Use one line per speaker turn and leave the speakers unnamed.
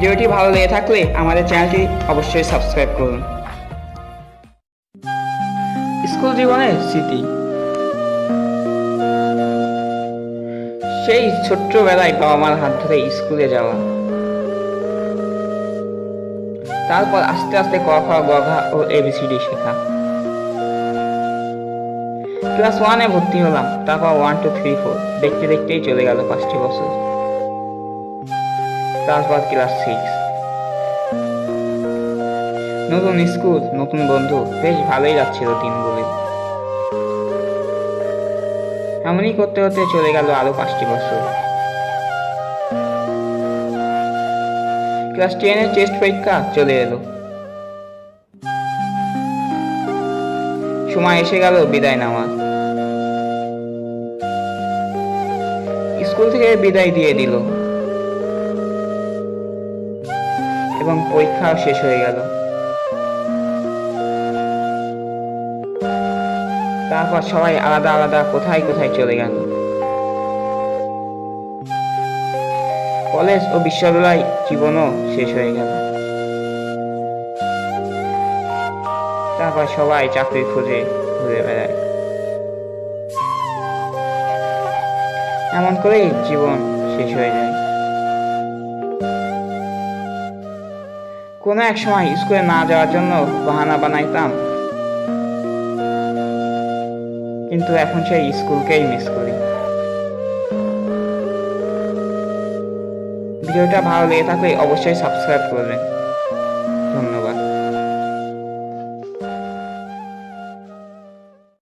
ভিডিওটি ভালো লেগে থাকলে আমাদের চ্যানেলটি অবশ্যই সাবস্ক্রাইব করুন। স্কুল জীবনের স্মৃতি। সেই ছোট্টবেলায় বাবা মার হাত ধরে স্কুলে যাওয়া, তারপর আস্তে আস্তে ক খ গ ঘ ও এবিসিডি শেখা। ক্লাস 1-এ ভর্তি হলাম, তারপর 1, 2, 3, 4 দেখতে দেখতেই চলে গেল 5টি বছর। তারপর ক্লাস 6, নতুন স্কুল, নতুন বন্ধু, বেশ ভালোই যাচ্ছিল দিনগুলি। এমনই করতে করতে চলে গেল আরো 5টি বছর। ক্লাস 10-এর টেস্ট পরীক্ষা চলে এলো। সময় এসে গেল বিদায় নেওয়ার। স্কুল থেকে বিদায় দিয়ে দিল এবং পরীক্ষাও শেষ হয়ে গেল। তারপর সবাই আলাদা আলাদা কোথায় কোথায় চলে গেল। কলেজ ও বিশ্ববিদ্যালয় জীবনও শেষ হয়ে গেল। তারপর সবাই চাকরি খুঁজে ঘুরে বেড়ায়। এমন করেই জীবন শেষ হয়ে যায়। কোনো এক সময় স্কুলে না যাওয়ার জন্য বাহানা বানাইতাম, কিন্তু এখন সেই স্কুলকেই মিস করি। ভিডিওটা ভালো লেগে থাকলে অবশ্যই সাবস্ক্রাইব করবেন।